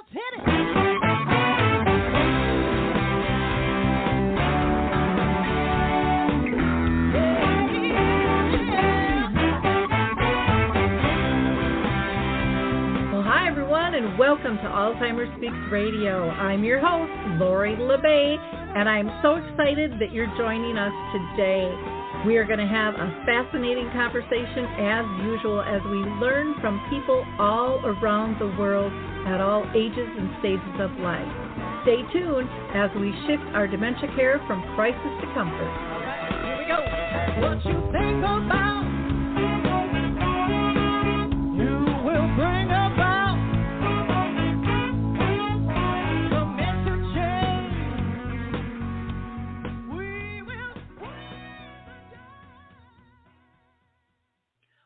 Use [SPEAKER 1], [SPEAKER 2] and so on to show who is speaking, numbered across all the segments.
[SPEAKER 1] Let's hit it.
[SPEAKER 2] And welcome to Alzheimer Speaks Radio. I'm your host, Lori LeBay, and I'm so excited that you're joining us today. We are going to have a fascinating conversation as usual as we learn from people all around the world at all ages and stages of life. Stay tuned as we shift our dementia care from crisis to comfort.
[SPEAKER 1] All right, here we go. What you think about, you will bring about.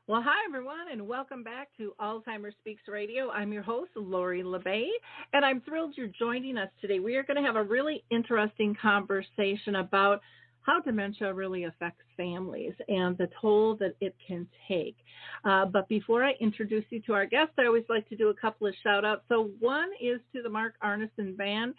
[SPEAKER 2] Well, hi, everyone, and welcome back to Alzheimer Speaks Radio. I'm your host, Lori LeBay, and I'm thrilled you're joining us today. We are going to have a really interesting conversation about how dementia really affects families and the toll that it can take. But before I introduce you to our guest, I always like to do a couple of shout-outs. So one is to the Mark Arneson Band.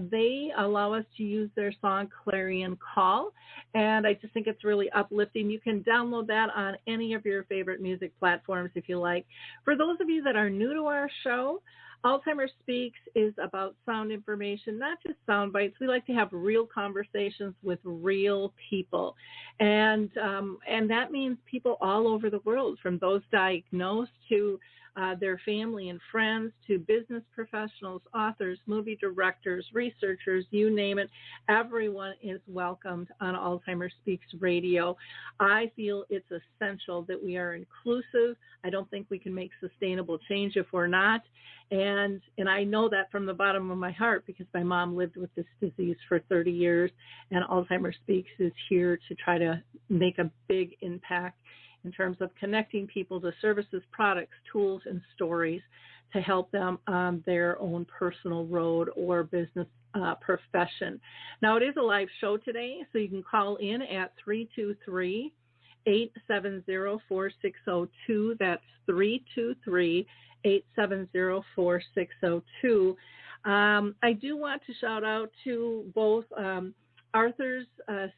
[SPEAKER 2] They allow us to use their song Clarion Call, and I just think it's really uplifting. You can download that on any of your favorite music platforms if you like. For those of you that are new to our show, Alzheimer Speaks is about sound information, not just sound bites. We like to have real conversations with real people. And that means people all over the world, from those diagnosed to their family and friends, to business professionals, authors, movie directors, researchers, you name it. Everyone is welcomed on Alzheimer Speaks Radio. I feel it's essential that we are inclusive. I don't think we can make sustainable change if we're not. And I know that from the bottom of my heart because my mom lived with this disease for 30 years, and Alzheimer Speaks is here to try to make a big impact in terms of connecting people to services, products, tools, and stories to help them on their own personal road or business profession. Now, it is a live show today, so you can call in at 323-870-4602. That's 323-870-4602. I do want to shout out to both Arthur's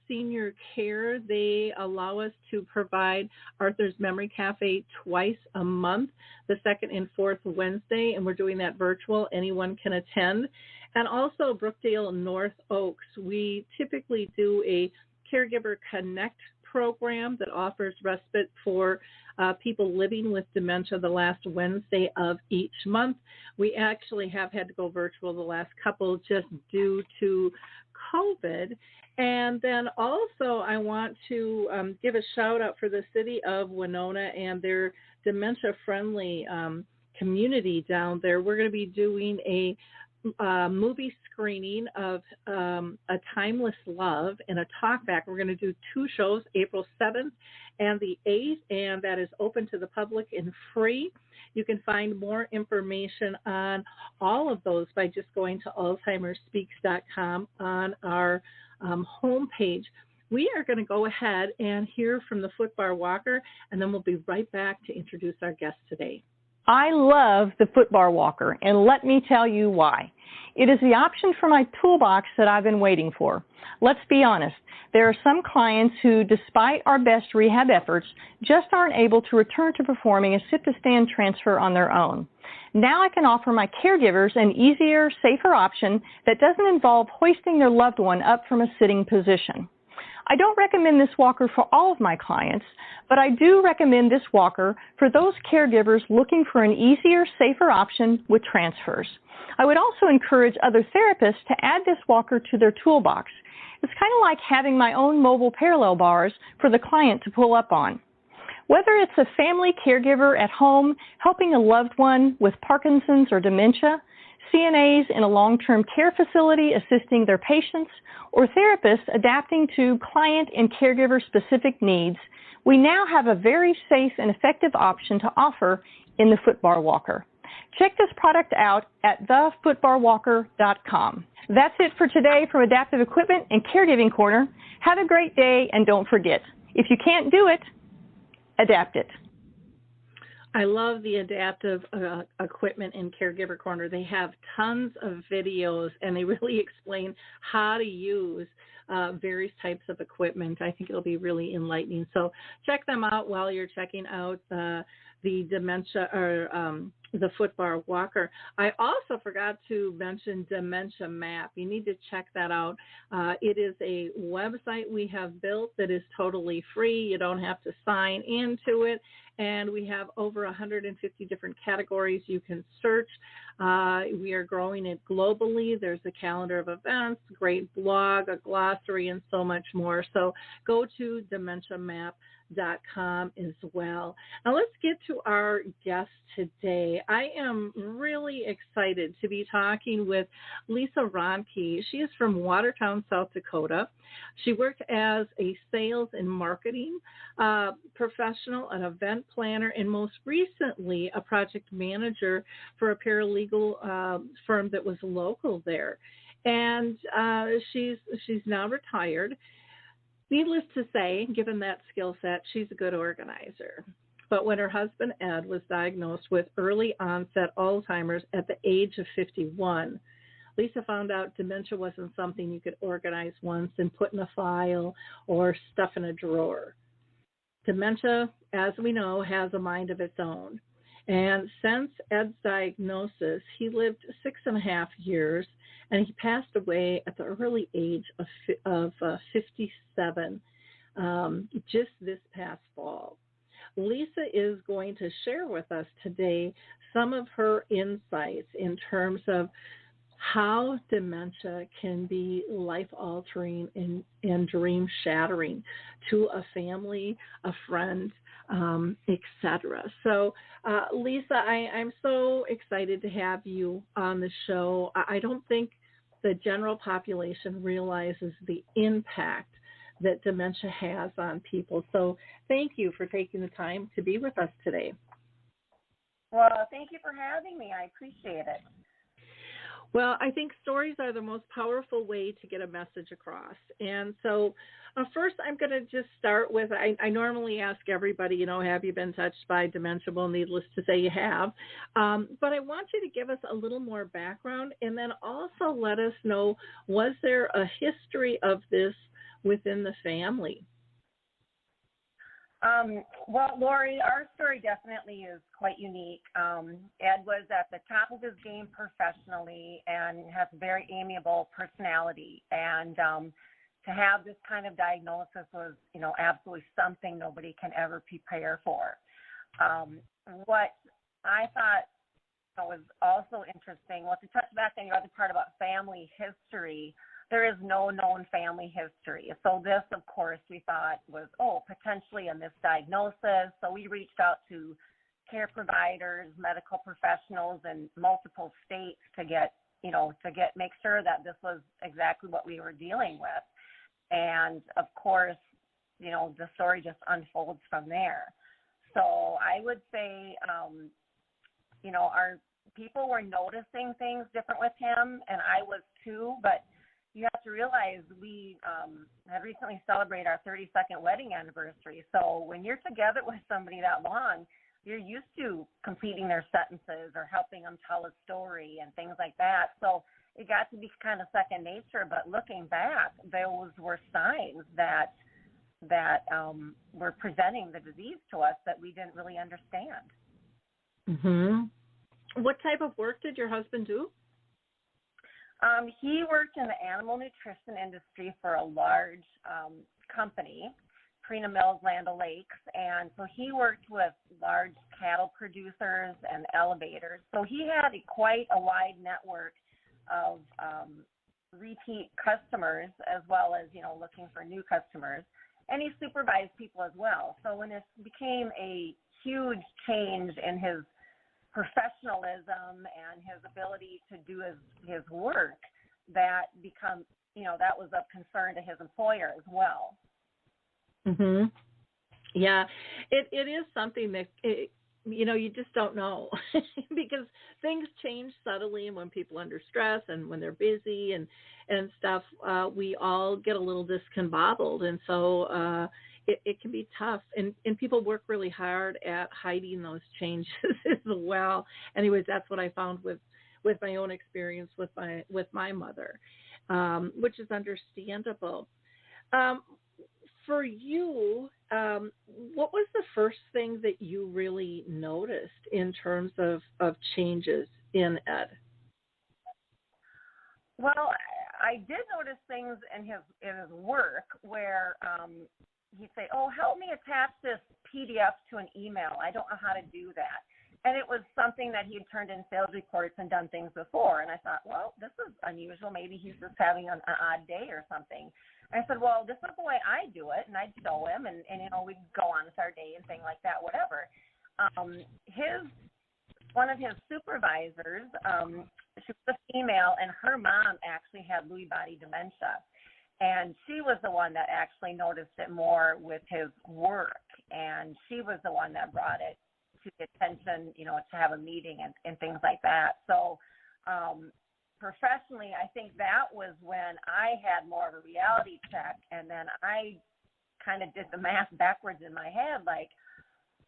[SPEAKER 2] Senior Care. They allow us to provide Arthur's Memory Cafe twice a month, the second and fourth Wednesday, and we're doing that virtual. Anyone can attend. And also Brookdale North Oaks. We typically do a Caregiver Connect program that offers respite for people living with dementia the last Wednesday of each month. We actually have had to go virtual the last couple just due to COVID. And then also I want to give a shout out for the city of Winona and their dementia-friendly community down there. We're going to be doing a movie screening of A Timeless Love and a talkback. We're going to do two shows, April 7th and the 8th, and that is open to the public and free. You can find more information on all of those by just going to alzheimerspeaks.com on our homepage. We are going to go ahead and hear from the footbar walker, and then we'll be right back to introduce our guest today.
[SPEAKER 3] I love the footbar walker, and let me tell you why. It is the option for my toolbox that I've been waiting for. Let's be honest, there are some clients who, despite our best rehab efforts, just aren't able to return to performing a sit-to-stand transfer on their own. Now I can offer my caregivers an easier, safer option that doesn't involve hoisting their loved one up from a sitting position. I don't recommend this walker for all of my clients, but I do recommend this walker for those caregivers looking for an easier, safer option with transfers. I would also encourage other therapists to add this walker to their toolbox. It's kind of like having my own mobile parallel bars for the client to pull up on. Whether it's a family caregiver at home helping a loved one with Parkinson's or dementia, CNAs in a long-term care facility assisting their patients, or therapists adapting to client and caregiver-specific needs, we now have a very safe and effective option to offer in the footbar walker. Check this product out at thefootbarwalker.com. That's it for today from Adaptive Equipment and Caregiving Corner. Have a great day, and don't forget, if you can't do it, adapt it.
[SPEAKER 2] I love the adaptive equipment in Caregiver Corner. They have tons of videos, and they really explain how to use various types of equipment. I think it'll be really enlightening. So check them out while you're checking out the dementia or the footbar walker. I also forgot to mention Dementia Map. You need to check that out. It is a website we have built that is totally free. You don't have to sign into it. And we have over 150 different categories you can search. We are growing it globally. There's a calendar of events, great blog, a glossary, and so much more. So go to dementiamap.com as well. Now let's get to our guest today. I am really excited to be talking with Lisa Ronke. She is from Watertown, South Dakota. She worked as a sales and marketing professional, an event planner, and most recently a project manager for a paralegal firm that was local there. And she's now retired. Needless to say, given that skill set, she's a good organizer. But when her husband, Ed, was diagnosed with early onset Alzheimer's at the age of 51, Lisa found out dementia wasn't something you could organize once and put in a file or stuff in a drawer. Dementia, as we know, has a mind of its own. And since Ed's diagnosis, he lived 6.5 years, and he passed away at the early age of 57 just this past fall. Lisa is going to share with us today some of her insights in terms of how dementia can be life-altering and dream-shattering to a family, a friend, etc. So, Lisa, I'm so excited to have you on the show. I don't think the general population realizes the impact that dementia has on people. So thank you for taking the time to be with us today.
[SPEAKER 4] Well, thank you for having me. I appreciate it.
[SPEAKER 2] Well, I think stories are the most powerful way to get a message across. And so first, I'm going to just start with, I normally ask everybody, have you been touched by dementia? Well, needless to say, you have. But I want you to give us a little more background and then also let us know, was there a history of this within the family?
[SPEAKER 4] Well, Lori, our story definitely is quite unique. Ed was at the top of his game professionally and has a very amiable personality. And to have this kind of diagnosis was, absolutely something nobody can ever prepare for. What I thought was also interesting, well, to touch back on your other part about family history, there is no known family history. So this, of course, we thought was, potentially a misdiagnosis. So we reached out to care providers, medical professionals in multiple states to make sure that this was exactly what we were dealing with. And of course, the story just unfolds from there. So I would say, our people were noticing things different with him, and I was too, but you have to realize we have recently celebrated our 32nd wedding anniversary. So when you're together with somebody that long, you're used to completing their sentences or helping them tell a story and things like that. So it got to be kind of second nature. But looking back, those were signs that were presenting the disease to us that we didn't really understand.
[SPEAKER 2] Mm-hmm. What type of work did your husband do?
[SPEAKER 4] He worked in the animal nutrition industry for a large company, Prina Mills, Land O'Lakes, and so he worked with large cattle producers and elevators. So he had quite a wide network of repeat customers as well as, looking for new customers. And he supervised people as well. So when it became a huge change in his professionalism and his ability to do his work, that was of concern to his employer as well.
[SPEAKER 2] Mm-hmm. Yeah, it is something that, you just don't know because things change subtly, and when people are under stress and when they're busy and stuff, we all get a little discombobbled. And so, it can be tough, and people work really hard at hiding those changes as well. Anyways, that's what I found with my own experience with my mother, which is understandable. For you, what was the first thing that you really noticed in terms of changes in Ed?
[SPEAKER 4] Well, I did notice things in his work where he'd say, "Oh, help me attach this PDF to an email. I don't know how to do that." And it was something that he had turned in sales reports and done things before. And I thought, well, this is unusual. Maybe he's just having an odd day or something. And I said, well, this is the way I do it. And I'd show him, and we'd go on with our day and things like that, whatever. One of his supervisors, she was a female, and her mom actually had Lewy body dementia. And she was the one that actually noticed it more with his work. And she was the one that brought it to the attention, to have a meeting and things like that. So professionally, I think that was when I had more of a reality check, and then I kind of did the math backwards in my head, like,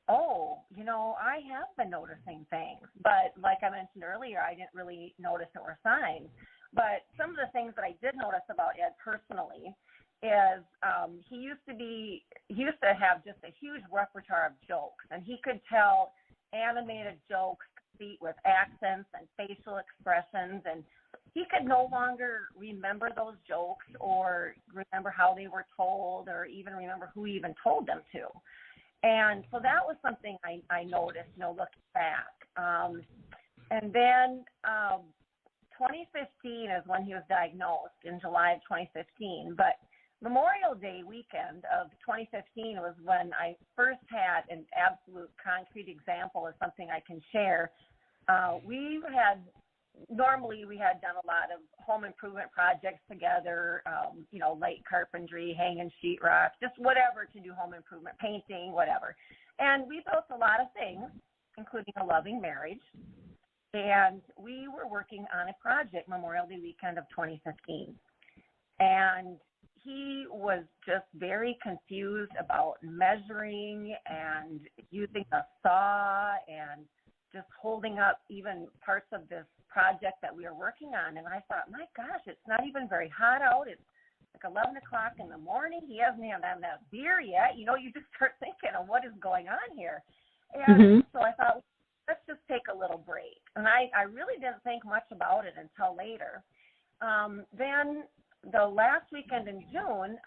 [SPEAKER 4] oh, I have been noticing things. But like I mentioned earlier, I didn't really notice there were signs. But some of the things that I did notice about Ed personally is he used to have just a huge repertoire of jokes, and he could tell animated jokes complete with accents and facial expressions, and he could no longer remember those jokes or remember how they were told or even remember who even told them to. And so that was something I noticed, looking back. And then 2015 is when he was diagnosed, in July of 2015. But Memorial Day weekend of 2015 was when I first had an absolute concrete example of something I can share. Normally we had done a lot of home improvement projects together, light carpentry, hanging sheetrock, just whatever to do home improvement, painting, whatever. And we built a lot of things, including a loving marriage. And we were working on a project Memorial Day weekend of 2015. And he was just very confused about measuring and using a saw and just holding up even parts of this project that we were working on. And I thought, my gosh, it's not even very hot out. It's like 11 o'clock in the morning. He hasn't had that beer yet. You just start thinking of what is going on here. And so I thought, let's just take a little break. And I really didn't think much about it until later. Then the last weekend in June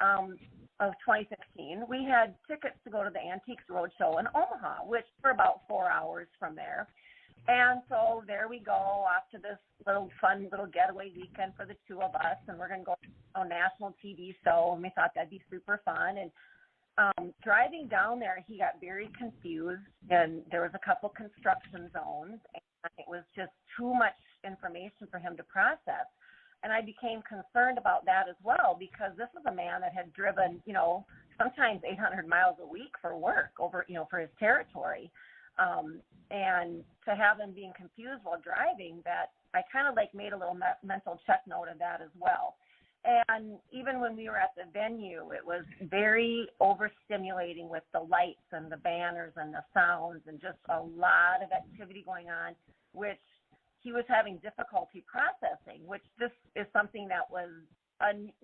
[SPEAKER 4] of 2016, we had tickets to go to the Antiques Roadshow in Omaha, which for about 4 hours from there. And so there we go, off to this fun little getaway weekend for the two of us, and we're going to go to a national TV show, and we thought that'd be super fun. And driving down there, he got very confused, and there was a couple construction zones, and it was just too much information for him to process. And I became concerned about that as well, because this was a man that had driven, sometimes 800 miles a week for work over, for his territory. And to have him being confused while driving, that I kind of made a little mental check note of that as well. And even when we were at the venue, it was very overstimulating with the lights and the banners and the sounds and just a lot of activity going on, which he was having difficulty processing, which this is something that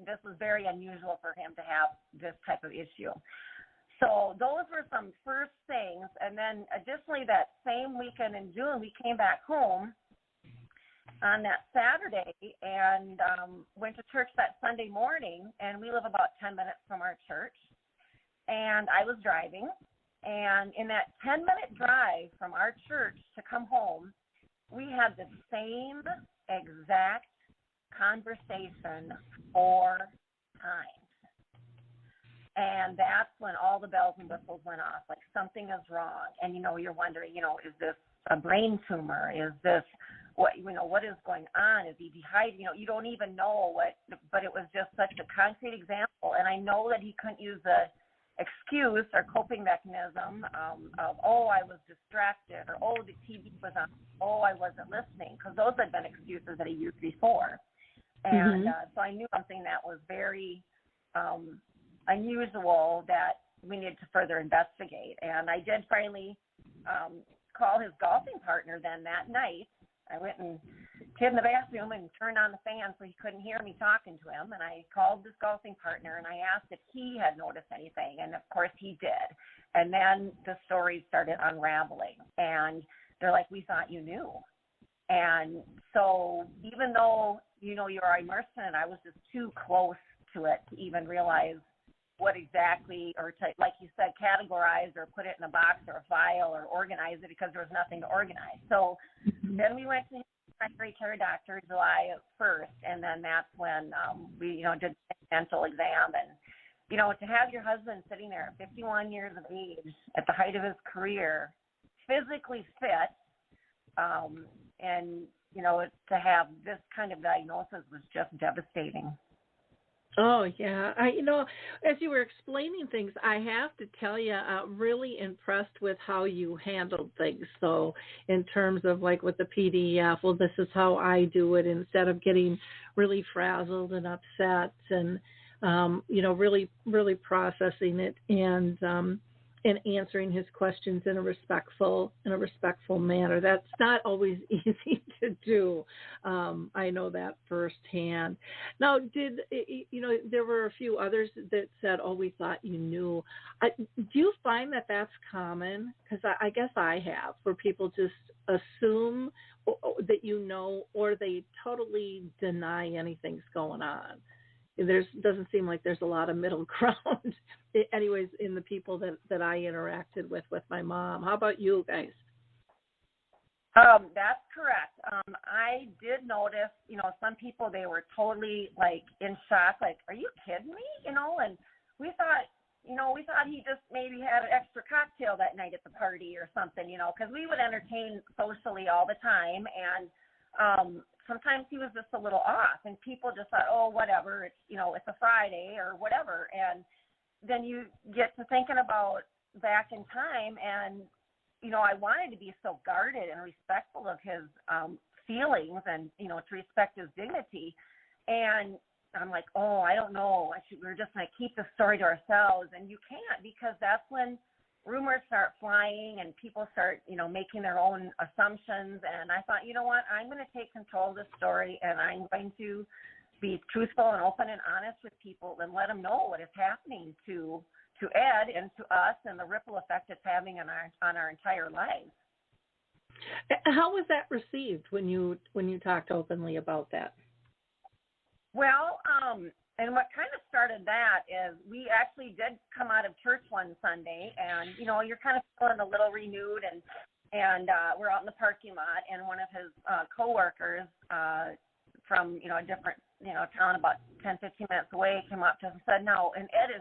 [SPEAKER 4] this was very unusual for him to have this type of issue. So those were some first things. And then additionally, that same weekend in June, we came back home on that Saturday and went to church that Sunday morning. And we live about 10 minutes from our church. And I was driving. And in that 10-minute drive from our church to come home, we had the same exact conversation 4 times. And that's when all the bells and whistles went off, like something is wrong. And, you're wondering, is this a brain tumor? Is this what is going on? Is he dehydrated? You don't even know but it was just such a concrete example. And I know that he couldn't use the excuse or coping mechanism of, I was distracted, or, the TV was on, I wasn't listening, because those had been excuses that he used before. And so I knew something that was very unusual that we needed to further investigate. And I did finally call his golfing partner then that night. I went and hid in the bathroom and turned on the fan so he couldn't hear me talking to him. And I called this golfing partner and I asked if he had noticed anything. And of course he did. And then the story started unraveling. And they're like, we thought you knew. And so even though, you know, you're immersed in it, I was just too close to it to even realize what exactly, or to, like you said, categorize or put it in a box or a file or organize it, because there was nothing to organize. So then we went to his primary care doctor July 1st, and then that's when we, you know, did the dental exam. And, you know, to have your husband sitting there at 51 years of age, at the height of his career, physically fit, and, you know, to have this kind of diagnosis was just devastating.
[SPEAKER 2] Oh, yeah. You know, as you were explaining things, I have to tell you, really impressed with how you handled things. So in terms of like with the PDF, well, this is how I do it, instead of getting really frazzled and upset, and, you know, really, really processing it and answering his questions in a respectful manner. That's not always easy to do. I know that firsthand. Now, you know, there were a few others that said, oh, we thought you knew. Do you find that that's common? Because I guess I have, where people just assume that you know, or they totally deny anything's going on. Doesn't seem like there's a lot of middle ground, anyways, in the people that I interacted with my mom. How about you guys?
[SPEAKER 4] That's correct. I did notice, you know, some people, they were totally like in shock, like, are you kidding me? You know, and we thought he just maybe had an extra cocktail that night at the party or something, you know, because we would entertain socially all the time, and sometimes he was just a little off, and people just thought, oh, whatever, it's, you know, it's a Friday or whatever. And then you get to thinking about back in time, and, you know, I wanted to be so guarded and respectful of his feelings, and, you know, to respect his dignity. And I'm like, oh, I don't know, we're just going to keep the story to ourselves. And you can't, because that's when rumors start flying and people start, you know, making their own assumptions. And I thought, you know what, I'm going to take control of this story, and I'm going to be truthful and open and honest with people and let them know what is happening to Ed and to us, and the ripple effect it's having on our entire lives.
[SPEAKER 2] How was that received when you talked openly about that?
[SPEAKER 4] Well, and what kind of started that is we actually did come out of church one Sunday, and, you know, you're kind of feeling a little renewed, and we're out in the parking lot, and one of his coworkers from, you know, a different, you know, town about 10, 15 minutes away came up to us and said, no, and Ed,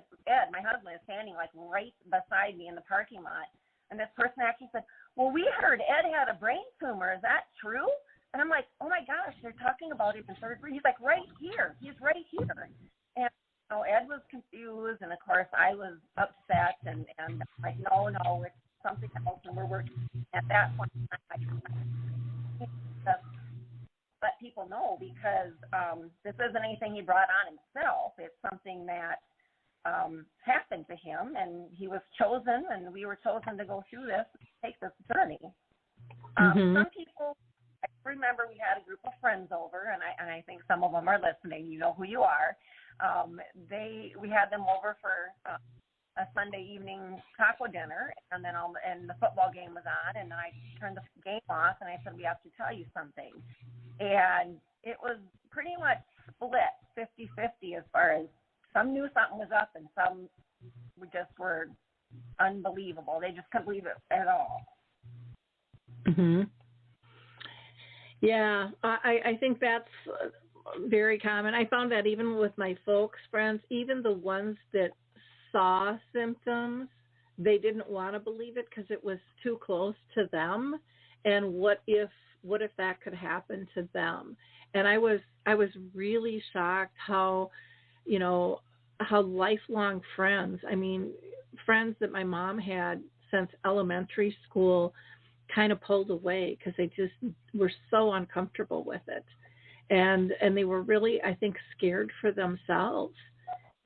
[SPEAKER 4] my husband, is standing like right beside me in the parking lot. And this person actually said, well, we heard Ed had a brain tumor. Is that true? And I'm like, oh my gosh, they're talking about him in third grade. He's like, right here. He's right here. And, you know, Ed was confused, and of course I was upset, and like, no, it's something else, and we're working. At that point, I just let people know, because this isn't anything he brought on himself. It's something that happened to him, and he was chosen, and we were chosen to go through this, take this journey. Some people, I remember we had a group of friends over, and I think some of them are listening. You know who you are. We had them over for a Sunday evening taco dinner, and then and the football game was on, and I turned the game off, and I said, we have to tell you something. And it was pretty much split 50-50, as far as some knew something was up, and some just were unbelievable. They just couldn't believe it at all.
[SPEAKER 2] Mm-hmm. Yeah, I think that's very common. I found that even with my folks' friends, even the ones that saw symptoms, they didn't want to believe it because it was too close to them. And what if that could happen to them? And I was really shocked how lifelong friends, I mean, friends that my mom had since elementary school, kind of pulled away because they just were so uncomfortable with it. And they were really, I think, scared for themselves.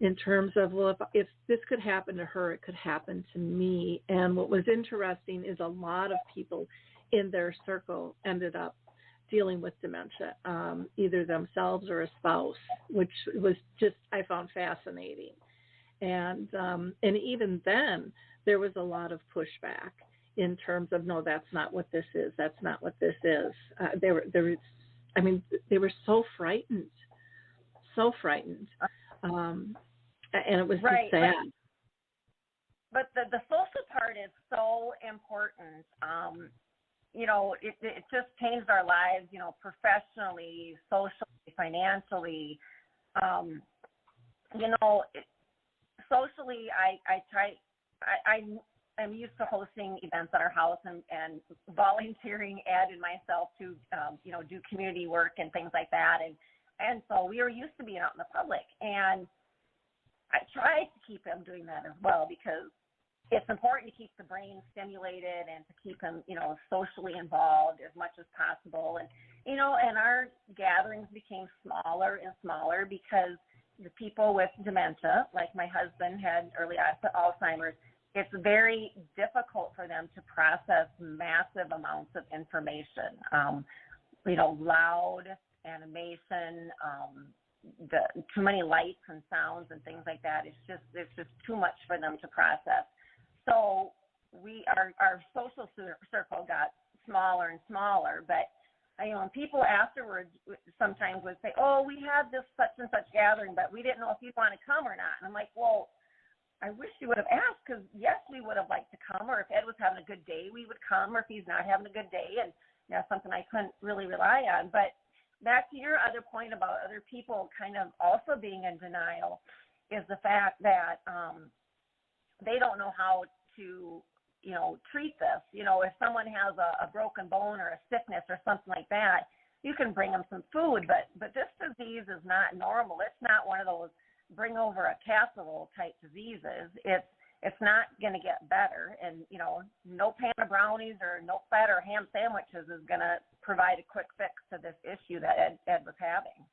[SPEAKER 2] in terms of, well, if this could happen to her, it could happen to me. And what was interesting is a lot of people in their circle ended up dealing with dementia, either themselves or a spouse, which was just, I found fascinating. And even then, there was a lot of pushback in terms of, no, that's not what this is. That's not what this is. They were so frightened. And it was
[SPEAKER 4] right,
[SPEAKER 2] just sad.
[SPEAKER 4] But the social part is so important. It just changed our lives, professionally, socially, financially. Socially, I'm used to hosting events at our house and volunteering Ed and myself to, do community work and things like that. And so we were used to being out in the public. And I tried to keep him doing that as well, because it's important to keep the brain stimulated and to keep him, socially involved as much as possible. And our gatherings became smaller and smaller because the people with dementia, like my husband had early Alzheimer's, it's very difficult for them to process massive amounts of information. Loud animation, too many lights and sounds and things like that. It's just too much for them to process. So our social circle got smaller and smaller, but when people afterwards sometimes would say, oh, we had this such and such gathering, but we didn't know if you'd want to come or not. And I'm like, well, I wish you would have asked, because yes, we would have liked to come, or if Ed was having a good day, we would come, or if he's not having a good day, and something I couldn't really rely on. But back to your other point about other people kind of also being in denial is the fact that they don't know how to, treat this. If someone has a broken bone or a sickness or something like that, you can bring them some food, but this disease is not normal. It's not one of those bring over a casserole type diseases. It's not going to get better, and no pan of brownies or no fat or ham sandwiches is going to provide a quick fix to this issue that Ed was having.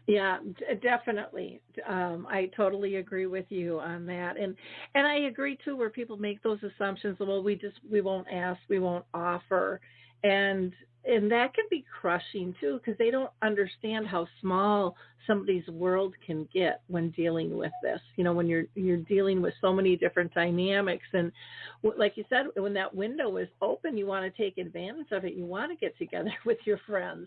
[SPEAKER 2] Yeah, definitely. I totally agree with you on that, and I agree too where people make those assumptions. Well, we won't ask, we won't offer, and that can be crushing too, because they don't understand how small somebody's world can get when dealing with this. When you're dealing with so many different dynamics, and like you said, when that window is open, you want to take advantage of it. You want to get together with your friends.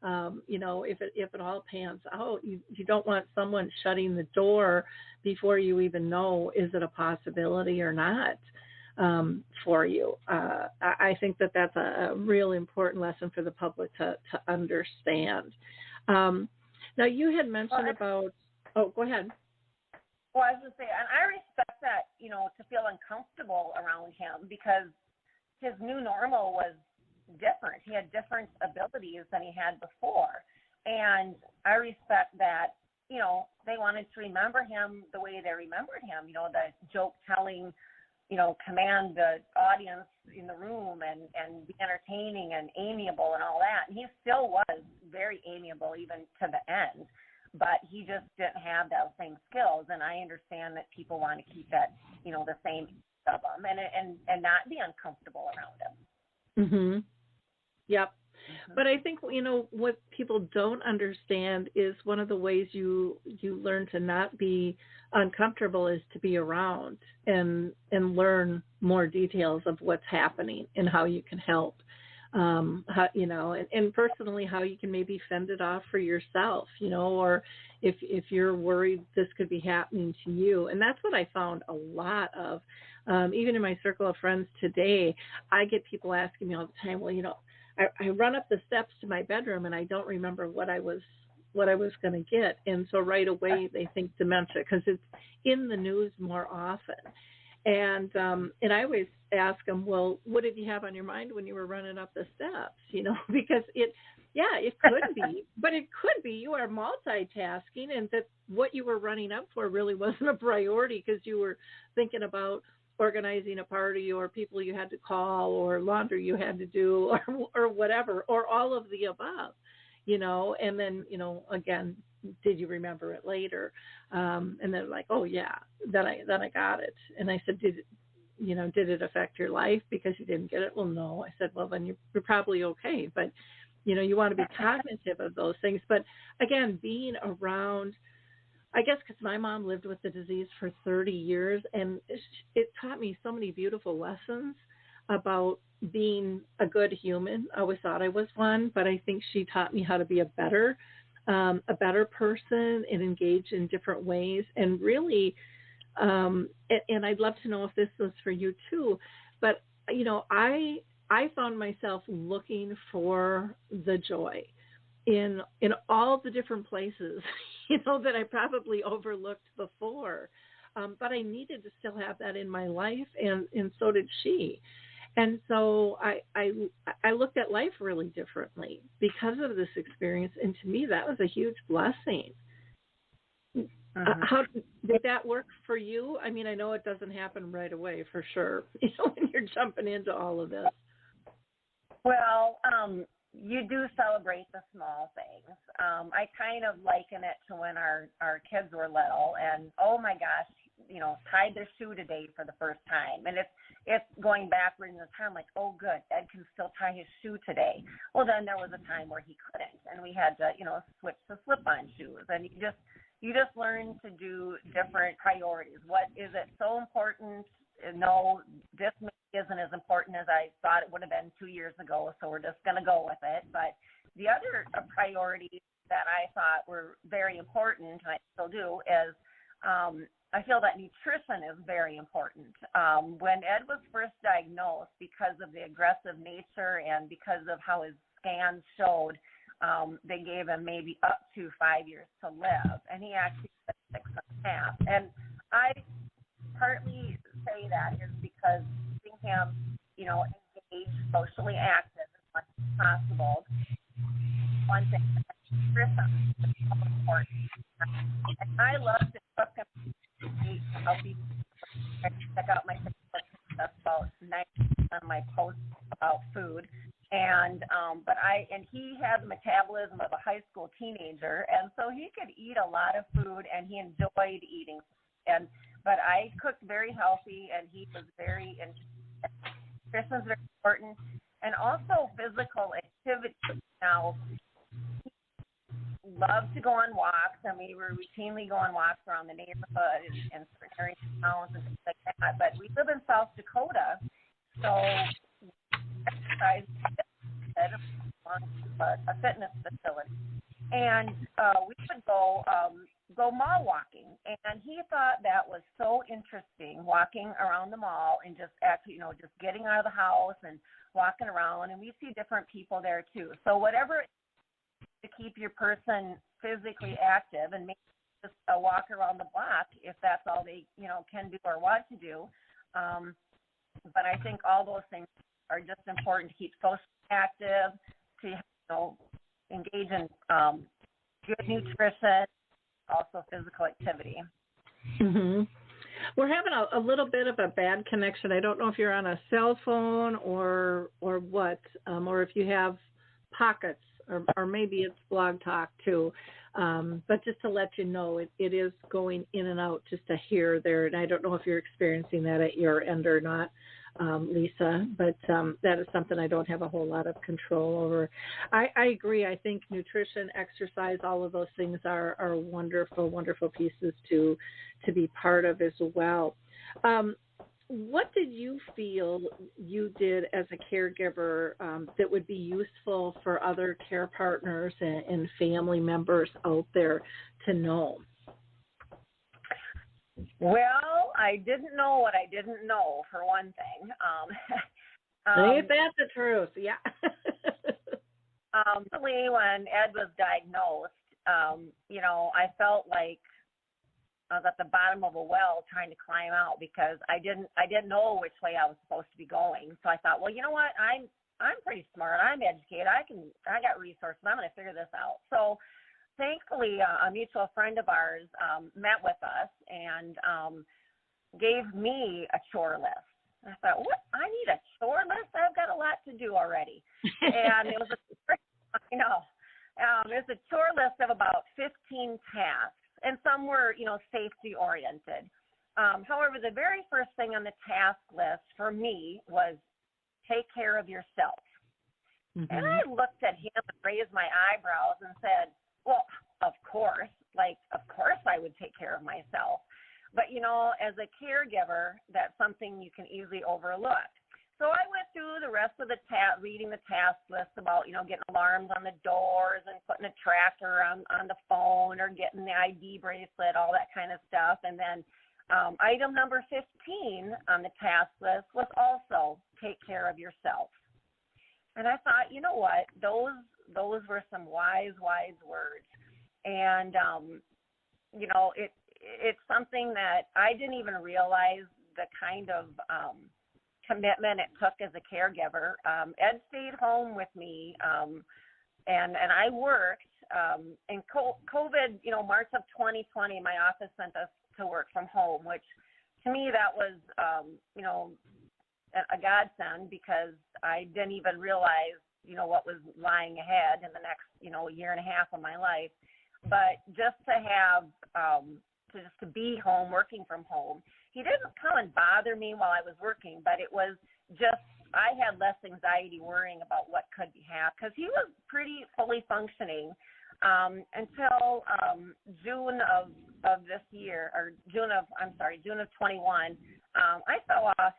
[SPEAKER 2] If it all pans out, you don't want someone shutting the door before you even know, is it a possibility or not for you. I think that's a real important lesson for the public to understand. Now, you had mentioned about, go ahead.
[SPEAKER 4] Well, I was going to say, and I respect that, to feel uncomfortable around him, because his new normal was different. He had different abilities than he had before. And I respect that, they wanted to remember him the way they remembered him, the joke telling, command the audience in the room and be entertaining and amiable and all that. And he still was very amiable even to the end, but he just didn't have those same skills. And I understand that people want to keep that, the same of him and not be uncomfortable around him.
[SPEAKER 2] Mm-hmm. Yep. But I think, what people don't understand is one of the ways you learn to not be uncomfortable is to be around and learn more details of what's happening and how you can help, and personally how you can maybe fend it off for yourself, or if you're worried this could be happening to you. And that's what I found a lot of, even in my circle of friends today. I get people asking me all the time, well, I run up the steps to my bedroom and I don't remember what I was going to get. And so right away they think dementia because it's in the news more often. And I always ask them, well, what did you have on your mind when you were running up the steps? Because it could be, but it could be you are multitasking and that what you were running up for really wasn't a priority because you were thinking about organizing a party or people you had to call or laundry you had to do or whatever, or all of the above, and then, again, did you remember it later? And then like, oh yeah, then I got it. And I said, did it affect your life because you didn't get it? Well, no. I said, well, then you're probably okay. But, you want to be cognitive of those things. But again, being around, I guess because my mom lived with the disease for 30 years, and it taught me so many beautiful lessons about being a good human. I always thought I was one, but I think she taught me how to be a better person and engage in different ways. And really, and I'd love to know if this was for you too, but, I found myself looking for the joy in all the different places, that I probably overlooked before. But I needed to still have that in my life, and so did she. And so I looked at life really differently because of this experience. And to me, that was a huge blessing. How did that work for you? I mean, I know it doesn't happen right away for sure, when you're jumping into all of this.
[SPEAKER 4] Well, you do celebrate the small things. I kind of liken it to when our kids were little and, oh my gosh, tied their shoe today for the first time. And it's going backward in the time, like, oh good, Ed can still tie his shoe today. Well, then there was a time where he couldn't, and we had to, switch to slip-on shoes. And you just learn to do different priorities. What is it so important? No, this isn't as important as I thought it would have been 2 years ago, so we're just going to go with it. But the other priorities that I thought were very important, and I still do, is I feel that nutrition is very important. When Ed was first diagnosed, because of the aggressive nature and because of how his scans showed, they gave him maybe up to 5 years to live, and he actually lived 6.5. And I partly say that is because seeing him, engaged, socially active as much as possible. One thing, nutrition is so important. And I love to cook and eat healthy. Check out my Facebook. That's about 90% of my posts about food. And he had the metabolism of a high school teenager, and so he could eat a lot of food, and he enjoyed eating. But I cooked very healthy, and he was very nutrition is very important, and also physical activity. Now, he loved to go on walks, and we were routinely go on walks around the neighborhood and certain areas of towns and things like that. But we live in South Dakota, so exercise at a fitness facility, and we would go mall walking, and he thought that was so interesting, walking around the mall and just actually, just getting out of the house and walking around, and we see different people there too. So whatever to keep your person physically active, and maybe just a walk around the block if that's all they, can do or want to do. But I think all those things are just important to keep socially active, to engage in good nutrition, also physical activity.
[SPEAKER 2] Mm-hmm. We're having a little bit of a bad connection. I don't know if you're on a cell phone or what, or if you have pockets, or maybe it's Blog Talk too. But just to let you know, it is going in and out just a hair there, and I don't know if you're experiencing that at your end or not, Lisa, but that is something I don't have a whole lot of control over. I agree. I think nutrition, exercise, all of those things are wonderful, wonderful pieces to be part of as well. What did you feel you did as a caregiver that would be useful for other care partners and family members out there to know?
[SPEAKER 4] Well, I didn't know what I didn't know, for one thing.
[SPEAKER 2] Ain't that the truth? Yeah.
[SPEAKER 4] Actually, when Ed was diagnosed, I felt like I was at the bottom of a well trying to climb out, because I didn't know which way I was supposed to be going. So I thought, well, you know what? I'm pretty smart. I'm educated. I got resources. I'm going to figure this out. So thankfully, a mutual friend of ours met with us and gave me a chore list. And I thought, what? I need a chore list? I've got a lot to do already. And it was I know. It's a chore list of about 15 tasks, and some were, safety oriented. However, the very first thing on the task list for me was take care of yourself. Mm-hmm. And I looked at him and raised my eyebrows and said, well, of course I would take care of myself. But, as a caregiver, that's something you can easily overlook. So I went through the rest of the reading the task list about, getting alarms on the doors and putting a tracker on the phone or getting the ID bracelet, all that kind of stuff. And then item number 15 on the task list was also take care of yourself. And I thought, you know what, those were some wise words. And, it's something that I didn't even realize the kind of commitment it took as a caregiver. Ed stayed home with me, and I worked. In COVID, March of 2020, my office sent us to work from home, which to me that was, a godsend, because I didn't even realize, what was lying ahead in the next, year and a half of my life. But just to have, to be home, working from home, he didn't come and bother me while I was working, but it was just, I had less anxiety worrying about what could be happening, because he was pretty fully functioning until June of this year, or June of 21. I fell off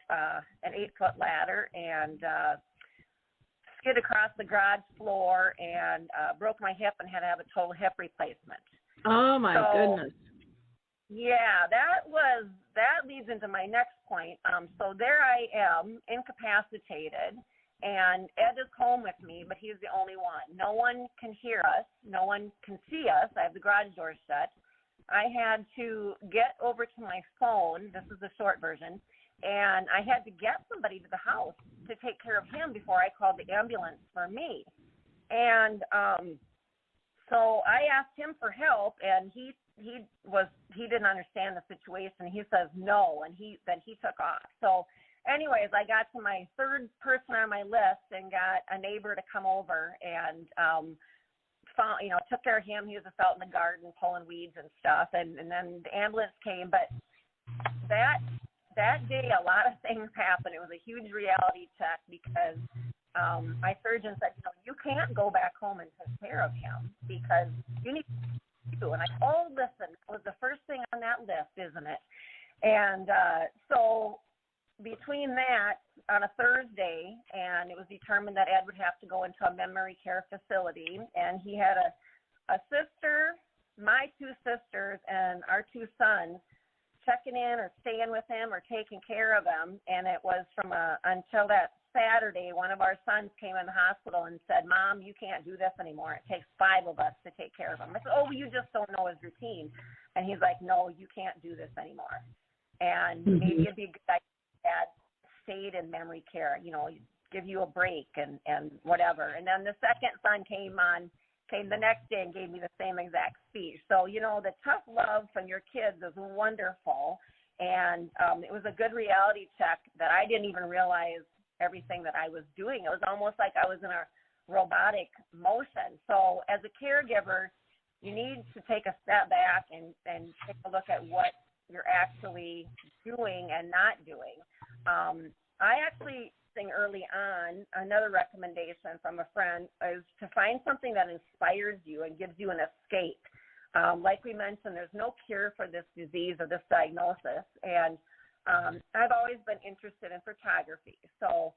[SPEAKER 4] an 8-foot ladder and skid across the garage floor and broke my hip and had to have a total hip replacement.
[SPEAKER 2] Oh my goodness.
[SPEAKER 4] Yeah, that leads into my next point. So there I am, incapacitated, and Ed is home with me, but he's the only one. No one can hear us. No one can see us. I have the garage door shut. I had to get over to my phone. This is the short version. And I had to get somebody to the house to take care of him before I called the ambulance for me. And so I asked him for help, and he didn't understand the situation. He says no, and he took off. So anyways, I got to my third person on my list and got a neighbor to come over and took care of him. He was just out in the garden pulling weeds and stuff, and then the ambulance came. But that day, a lot of things happened. It was a huge reality check, because my surgeon said, you can't go back home and take care of him, because you need to do. And I said, oh, listen, it was the first thing on that list, isn't it? And so between that, on a Thursday, and it was determined that Ed would have to go into a memory care facility, and he had a sister, my 2 sisters, and our 2 sons checking in or staying with him or taking care of him. And it was until that Saturday, one of our sons came in the hospital and said, Mom, you can't do this anymore. It takes 5 of us to take care of him. I said, oh, you just don't know his routine. And he's like, no, you can't do this anymore. And maybe it'd be a good idea if Dad stayed in memory care, give you a break and whatever. And then the second son came the next day and gave me the same exact speech. So, the tough love from your kids is wonderful. And it was a good reality check that I didn't even realize everything that I was doing. It was almost like I was in a robotic motion. So as a caregiver, you need to take a step back and take a look at what you're actually doing and not doing. I actually think early on, another recommendation from a friend is to find something that inspires you and gives you an escape. Like we mentioned, there's no cure for this disease or this diagnosis. And I've always been interested in photography. So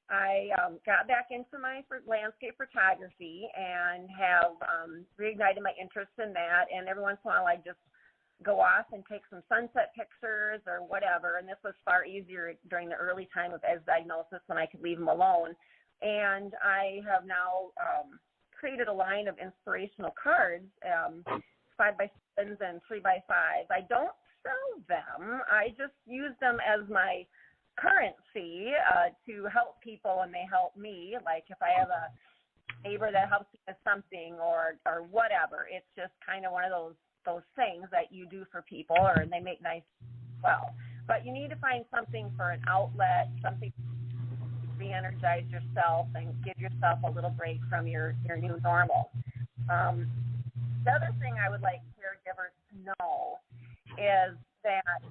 [SPEAKER 4] I got back into my landscape photography and have reignited my interest in that. And every once in a while, I just go off and take some sunset pictures or whatever. And this was far easier during the early time of Ed's diagnosis when I could leave him alone. And I have now created a line of inspirational cards, 5x7s and 3x5s. I don't sell them. I just use them as my currency to help people, and they help me. Like if I have a neighbor that helps me with something or whatever, it's just kind of one of those things that you do for people, or they make nice well. But you need to find something for an outlet, something to re-energize yourself and give yourself a little break from your new normal. The other thing I would like caregivers to know is that,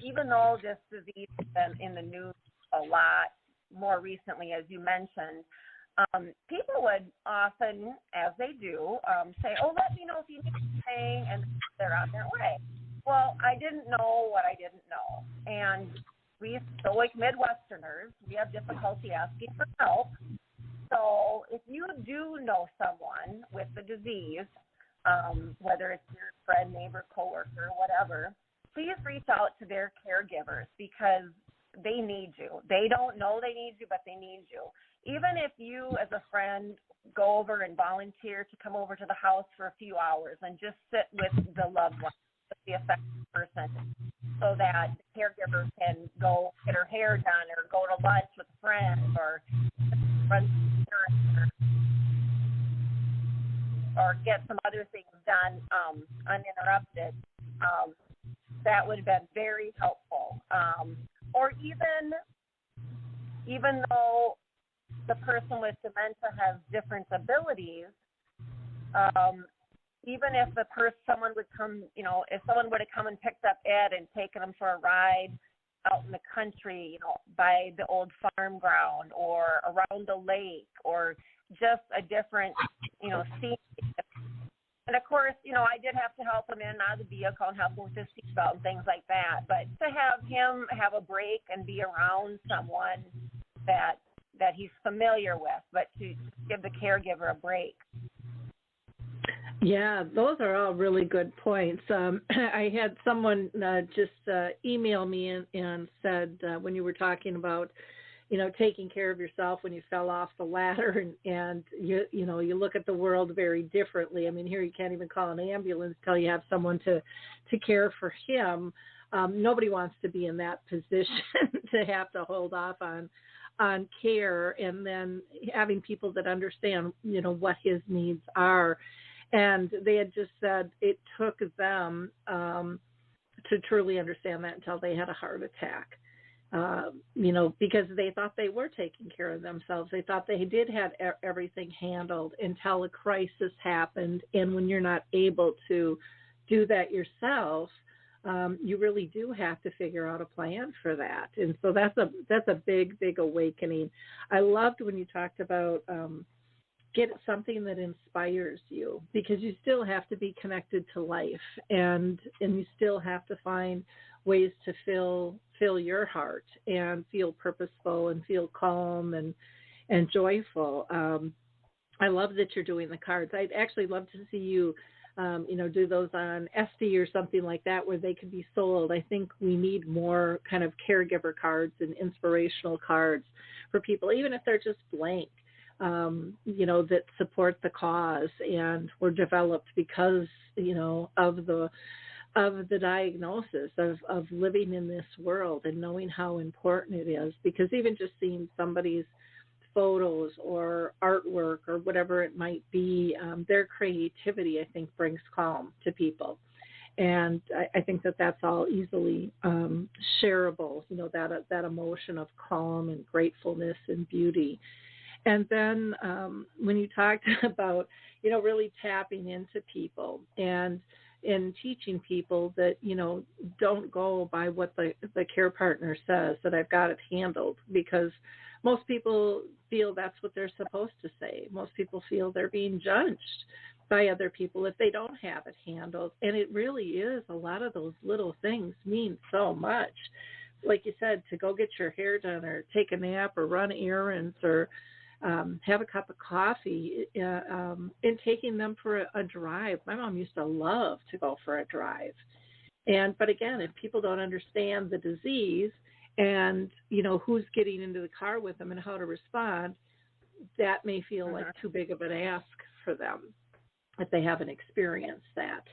[SPEAKER 4] even though this disease has been in the news a lot more recently, as you mentioned, people would often, as they do, say, oh, let me know if you need anything, and they're on their way. Well, I didn't know what I didn't know. And we, stoic Midwesterners, we have difficulty asking for help. So if you do know someone with the disease, whether it's your friend, neighbor, coworker, whatever, please reach out to their caregivers because they need you. They don't know they need you, but they need you. Even if you, as a friend, go over and volunteer to come over to the house for a few hours and just sit with the loved one, with the affected person, so that the caregiver can go get her hair done or go to lunch with a friend or run or get some other things done uninterrupted, that would have been very helpful. Or even though the person with dementia has different abilities, even if someone would come, if someone would have come and picked up Ed and taken him for a ride out in the country, by the old farm ground or around the lake or just a different, scene. And of course, I did have to help him in and out of the vehicle and help him with his seatbelt and things like that. But to have him have a break and be around someone that he's familiar with, but to give the caregiver a break.
[SPEAKER 2] Yeah, those are all really good points. I had someone just email me and said when you were talking about, taking care of yourself when you fell off the ladder and you look at the world very differently. I mean, here you can't even call an ambulance till you have someone to care for him. Nobody wants to be in that position to have to hold off on care, and then having people that understand, what his needs are. And they had just said it took them to truly understand that until they had a heart attack, because they thought they were taking care of themselves. They thought they did have everything handled until a crisis happened. And when you're not able to do that yourself, you really do have to figure out a plan for that. And so that's a big, big awakening. I loved when you talked about get something that inspires you, because you still have to be connected to life, and you still have to find ways to fill your heart and feel purposeful and feel calm and joyful. I love that you're doing the cards. I'd actually love to see you do those on Etsy or something like that where they could be sold. I think we need more kind of caregiver cards and inspirational cards for people, even if they're just blank, that support the cause and were developed because, of the diagnosis of living in this world and knowing how important it is. Because even just seeing somebody's photos or artwork or whatever it might be, their creativity, I think, brings calm to people. And I think that that's all easily shareable, that emotion of calm and gratefulness and beauty. And then when you talked about, really tapping into people and teaching people that, don't go by what the care partner says, that I've got it handled, because most people feel that's what they're supposed to say. Most people feel they're being judged by other people if they don't have it handled. And it really is, a lot of those little things mean so much. Like you said, to go get your hair done or take a nap or run errands or have a cup of coffee, and taking them for a drive. My mom used to love to go for a drive. But again, if people don't understand the disease and, who's getting into the car with them and how to respond, that may feel like too big of an ask for them if they haven't experienced that.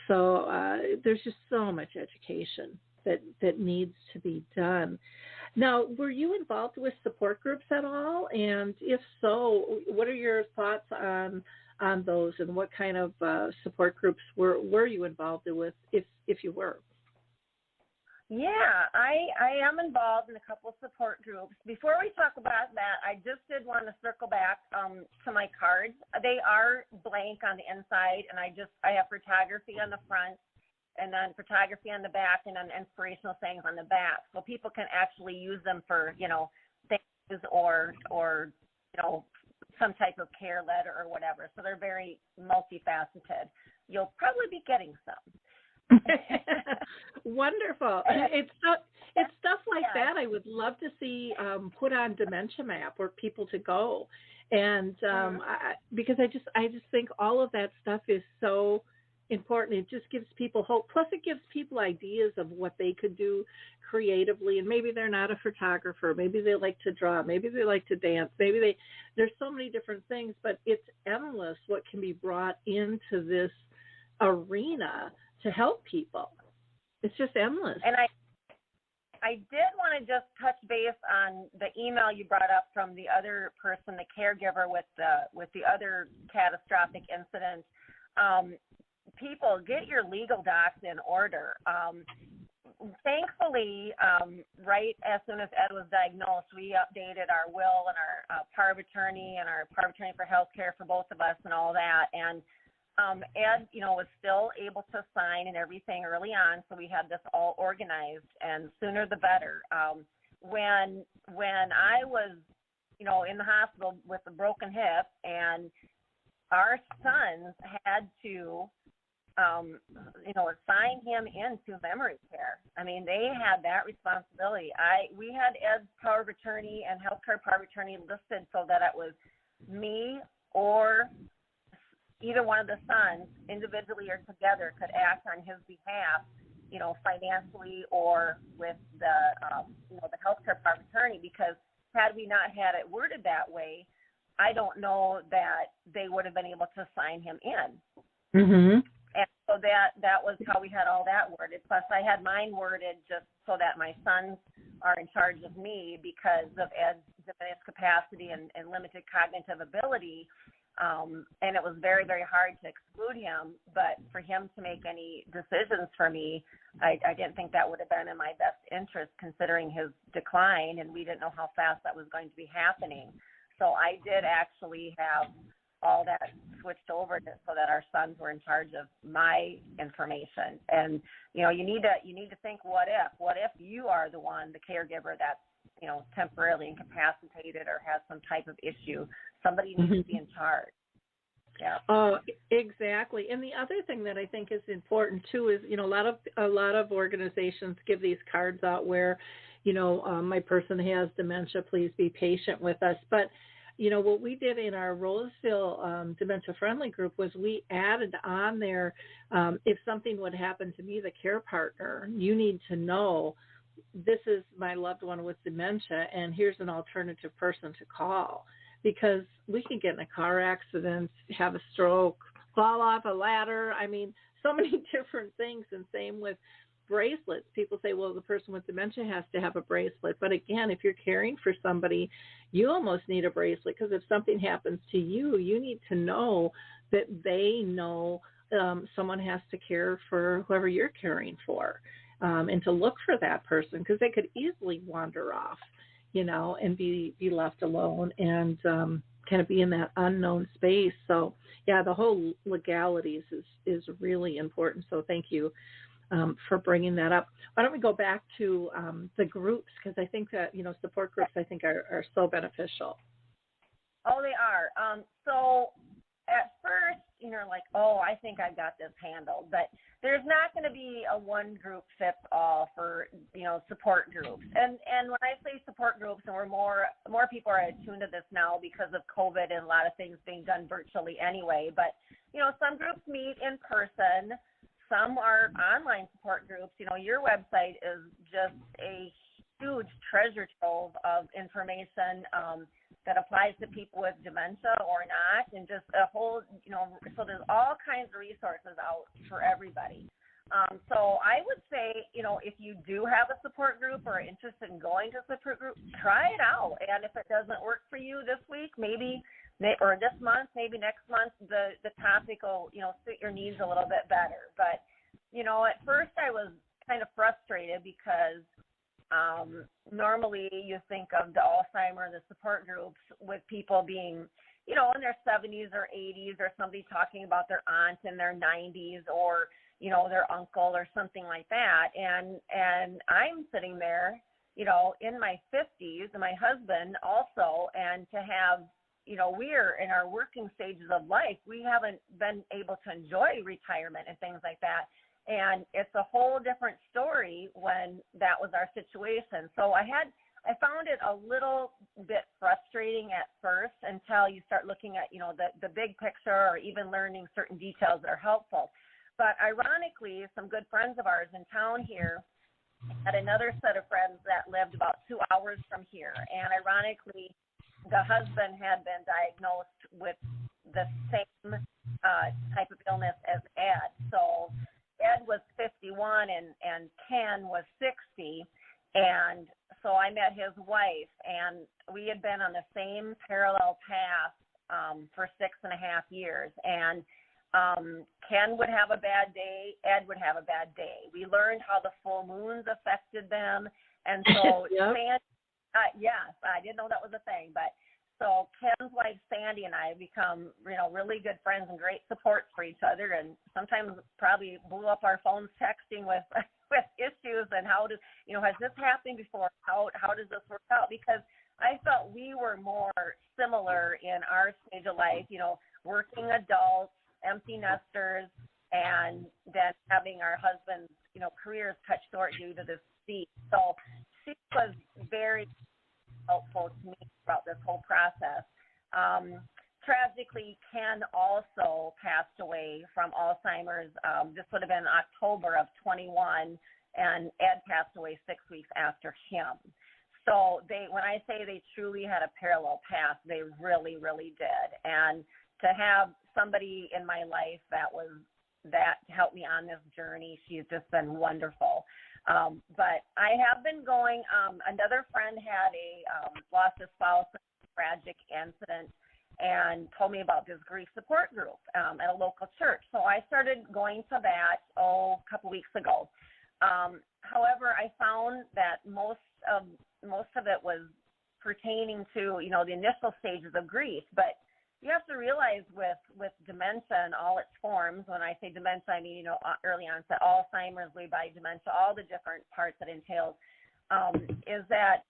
[SPEAKER 2] So there's just so much education that needs to be done. Now, were you involved with support groups at all? And if so, what are your thoughts on those, and what kind of support groups were you involved with, if you were?
[SPEAKER 4] Yeah, I am involved in a couple of support groups. Before we talk about that, I just did want to circle back to my cards. They are blank on the inside, and I have photography on the front, and then photography on the back, and then inspirational sayings on the back, so people can actually use them for things or some type of care letter or whatever. So they're very multifaceted. You'll probably be getting some.
[SPEAKER 2] Wonderful. It's stuff like that I would love to see put on Dementia Map where people to go, and because I just think all of that stuff is so important. It just gives people hope. Plus, it gives people ideas of what they could do creatively. And maybe they're not a photographer. Maybe they like to draw. Maybe they like to dance. There's so many different things, but it's endless what can be brought into this arena to help people. It's just endless.
[SPEAKER 4] And I did want to just touch base on the email you brought up from the other person, the caregiver with the other catastrophic incident. People, get your legal docs in order. Thankfully, right as soon as Ed was diagnosed, we updated our will and our power of attorney and our power of attorney for health care for both of us and all that. And Ed, was still able to sign and everything early on, so we had this all organized, and sooner the better. When I was, in the hospital with a broken hip, and our sons had to, sign him into memory care. I mean, they had that responsibility. We had Ed's power of attorney and healthcare power of attorney listed so that it was me or either one of the sons, individually or together, could act on his behalf, financially or with the healthcare power of attorney. Because had we not had it worded that way, I don't know that they would have been able to sign him in.
[SPEAKER 2] Mm-hmm.
[SPEAKER 4] And so that was how we had all that worded. Plus, I had mine worded just so that my sons are in charge of me because of Ed's diminished capacity and limited cognitive ability. And it was very, very hard to exclude him, but for him to make any decisions for me, I didn't think that would have been in my best interest considering his decline, and we didn't know how fast that was going to be happening. So I did actually have all that switched over so that our sons were in charge of my information. And, you need to think, what if you are the one, the caregiver that's, temporarily incapacitated or has some type of issue? Somebody needs to be in charge. Yeah.
[SPEAKER 2] Oh, exactly. And the other thing that I think is important too is, a lot of organizations give these cards out where, my person has dementia, please be patient with us. But, what we did in our Roseville Dementia Friendly group was we added on there, if something would happen to me, the care partner, you need to know this is my loved one with dementia, and here's an alternative person to call. Because we can get in a car accident, have a stroke, fall off a ladder. I mean, so many different things. And same with bracelets. People say, well, the person with dementia has to have a bracelet. But again, if you're caring for somebody, you almost need a bracelet because if something happens to you, you need to know that they know someone has to care for whoever you're caring for, and to look for that person because they could easily wander off, and be left alone and kind of be in that unknown space. So, yeah, the whole legalities is really important. So thank you for bringing that up. Why don't we go back to the groups, because I think that, support groups, I think, are so beneficial.
[SPEAKER 4] Oh, they are. So at first, you're like, oh, I think I've got this handled. But there's not going to be a one group fits all for, support groups. And when I say support groups, and more people are attuned to this now because of COVID and a lot of things being done virtually anyway. But, some groups meet in person. Some are online support groups. Your website is just a huge treasure trove of information that applies to people with dementia or not, and just a whole, so there's all kinds of resources out for everybody. So I would say, if you do have a support group or are interested in going to a support group, try it out. And if it doesn't work for you this week, or this month, maybe next month, the topic will, suit your needs a little bit better. But, at first I was kind of frustrated because normally you think of the Alzheimer, the support groups with people being, you know, in their 70s or 80s, or somebody talking about their aunt in their 90s, or, you know, their uncle or something like that. And I'm sitting there, you know, in my 50s, and my husband also, and to have, you know, we're in our working stages of life. We haven't been able to enjoy retirement and things like that. And it's a whole different story when that was our situation. So I found it a little bit frustrating at first until you start looking at, you know, the big picture, or even learning certain details that are helpful. But ironically, some good friends of ours in town here had another set of friends that lived about 2 hours from here. And ironically, the husband had been diagnosed with the same type of illness as Ed. So Ed was 51 and Ken was 60. And so I met his wife, and we had been on the same parallel path for 6.5 years. And Ken would have a bad day, Ed would have a bad day. We learned how the full moons affected them. And so yep. Yes, I didn't know that was a thing. But so Ken's wife, Sandy, and I have become, you know, really good friends and great supports for each other, and sometimes probably blew up our phones texting with issues and how does, you know, has this happened before? How does this work out? Because I felt we were more similar in our stage of life, you know, working adults, empty nesters, and then having our husbands, you know, careers cut short due to this disease. So she was very helpful to me throughout this whole process. Tragically, Ken also passed away from Alzheimer's. This would have been October of 21, and Ed passed away 6 weeks after him. So when I say they truly had a parallel path, they really, really did. And to have somebody in my life that helped me on this journey, she's just been wonderful. But I have been going, another friend had lost a spouse in a tragic incident and told me about this grief support group at a local church. So I started going to that, a couple weeks ago. However, I found that most of it was pertaining to, you know, the initial stages of grief. But you have to realize with dementia in all its forms, when I say dementia, I mean, you know, early onset Alzheimer's, Lewy body dementia, all the different parts that entails, is that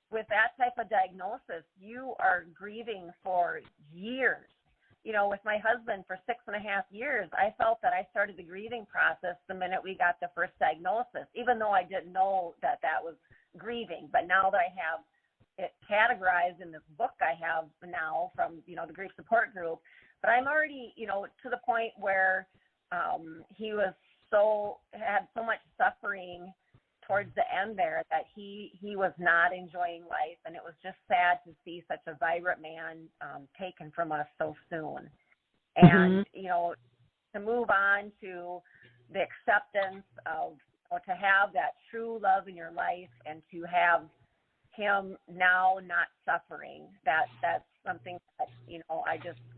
[SPEAKER 4] with that type of diagnosis, you are grieving for years. You know, with my husband for 6.5 years, I felt that I started the grieving process the minute we got the first diagnosis, even though I didn't know that was grieving. But now that I have it categorized in this book I have now from, you know, the grief support group, but I'm already, you know, to the point where he had so much suffering towards the end there that he was not enjoying life, and it was just sad to see such a vibrant man taken from us so soon. And, you know, to move on to the acceptance of, or to have that true love in your life, and to have him now not suffering, that's something that, you know,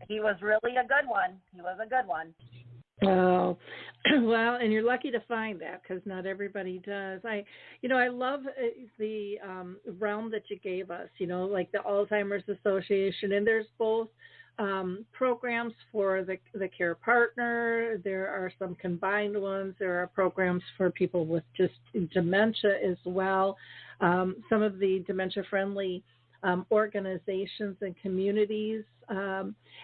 [SPEAKER 4] he was really a good one. He was a good one.
[SPEAKER 2] Oh, well, and you're lucky to find that, because not everybody does. I love the realm that you gave us, you know, like the Alzheimer's Association, and there's both programs for the care partner. There are some combined ones. There are programs for people with just dementia as well. Some of the dementia-friendly organizations and communities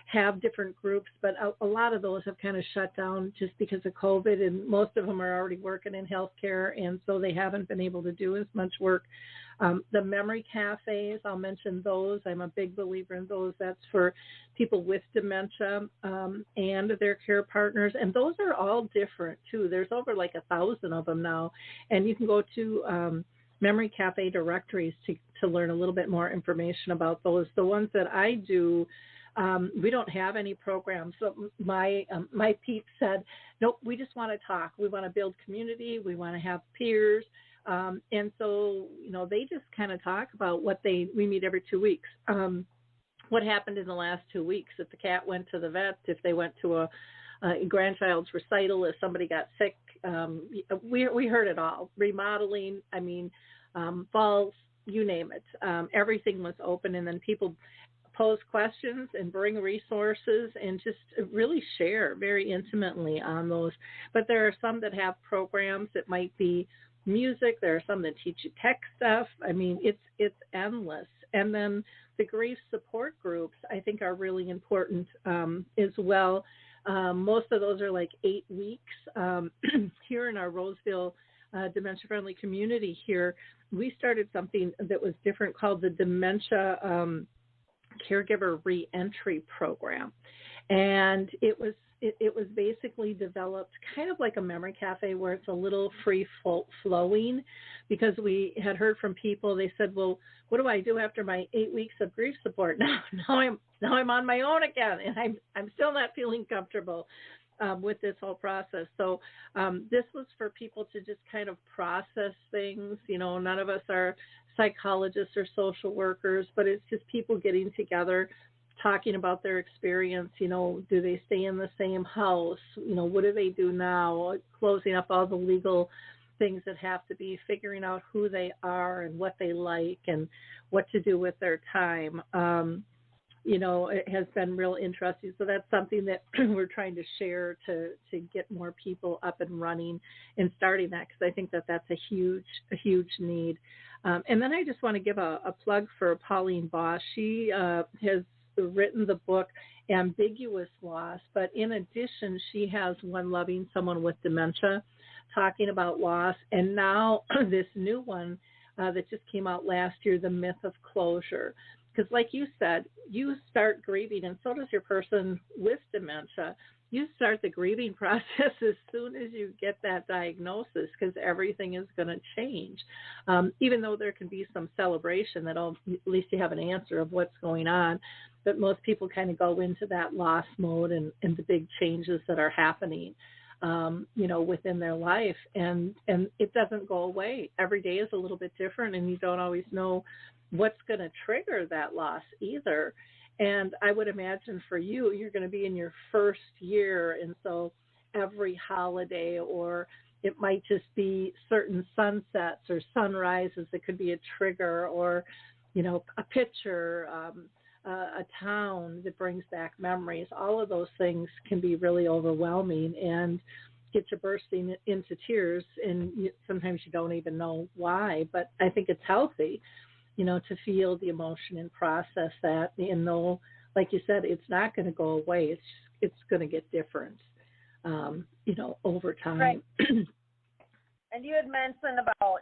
[SPEAKER 2] have different groups, but a lot of those have kind of shut down just because of COVID, and most of them are already working in healthcare, and so they haven't been able to do as much work. The memory cafes, I'll mention those. I'm a big believer in those. That's for people with dementia and their care partners, and those are all different too. There's over like 1,000 of them now, and you can go to memory cafe directories to learn a little bit more information about those. The ones that I do, we don't have any programs. So my peeps said, nope, we just want to talk. We want to build community. We want to have peers. And so, you know, they just kind of talk about we meet every 2 weeks. What happened in the last 2 weeks? If the cat went to the vet, if they went to a grandchild's recital, if somebody got sick, we heard it all. Remodeling, falls, you name it. Everything was open, and then people pose questions and bring resources and just really share very intimately on those. But there are some that have programs that might be music. There are some that teach you tech stuff. It's endless. And then the grief support groups, I think, are really important as well. Most of those are like 8 weeks. Here in our Roseville dementia-friendly community here, we started something that was different called the Dementia Caregiver Reentry Program. And it was basically developed kind of like a memory cafe where it's a little free flowing, because we had heard from people. They said, well, what do I do after my 8 weeks of grief support? Now I'm on my own again, and I'm still not feeling comfortable with this whole process. So this was for people to just kind of process things. None of us are psychologists or social workers, but it's just people getting together, talking about their experience. Do they stay in the same house? What do they do now? Closing up all the legal things that have to be, figuring out who they are and what they like and what to do with their time. It has been real interesting. So that's something that we're trying to share to get more people up and running and starting that, because I think that that's a huge need. And then I just want to give a plug for Pauline Bosch. She has written the book Ambiguous Loss, but in addition, she has One Loving Someone with Dementia, talking about loss, and now this new one that just came out last year, The Myth of Closure. Because like you said, you start grieving, and so does your person with dementia. You start the grieving process as soon as you get that diagnosis, because everything is going to change. Even though there can be some celebration that at least you have an answer of what's going on, but most people kind of go into that loss mode and the big changes that are happening, within their life. And it doesn't go away. Every day is a little bit different, and you don't always know what's going to trigger that loss either. And I would imagine for you, you're going to be in your first year, and so every holiday, or it might just be certain sunsets or sunrises that could be a trigger, or a picture, a town that brings back memories. All of those things can be really overwhelming and get you bursting into tears, and sometimes you don't even know why. But I think it's healthy to feel the emotion and process that, and know, like you said, it's not going to go away. It's going to get different, over time.
[SPEAKER 4] Right. And you had mentioned about,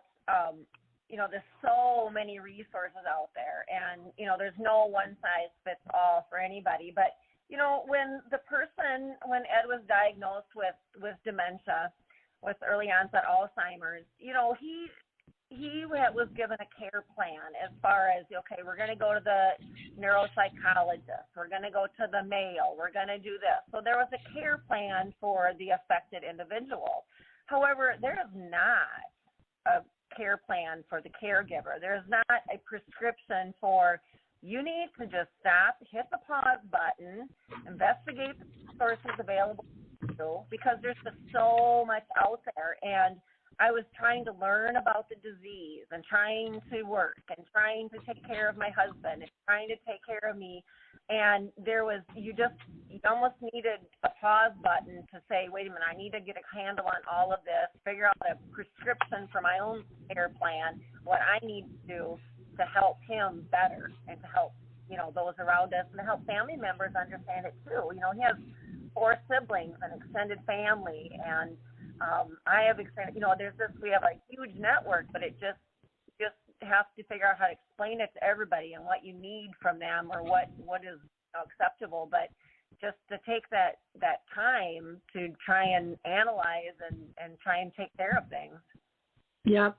[SPEAKER 4] there's so many resources out there, and, there's no one size fits all for anybody. But, when Ed was diagnosed with dementia, with early onset Alzheimer's, he was given a care plan as far as, okay, we're going to go to the neuropsychologist, we're going to go to the Mayo, we're going to do this. So there was a care plan for the affected individual. However, there is not a care plan for the caregiver. There's not a prescription for, you need to just stop, hit the pause button, investigate the sources available to you, because there's just so much out there. And I was trying to learn about the disease and trying to work and trying to take care of my husband and trying to take care of me. And you almost needed a pause button to say, wait a minute, I need to get a handle on all of this, figure out a prescription for my own care plan, what I need to do to help him better and to help, those around us, and to help family members understand it too. He has 4 siblings and extended family, and I have extended, we have a huge network, but it just have to figure out how to explain it to everybody and what you need from them, or what is acceptable. But just to take that time to try and analyze and try and take care of things.
[SPEAKER 2] Yeah,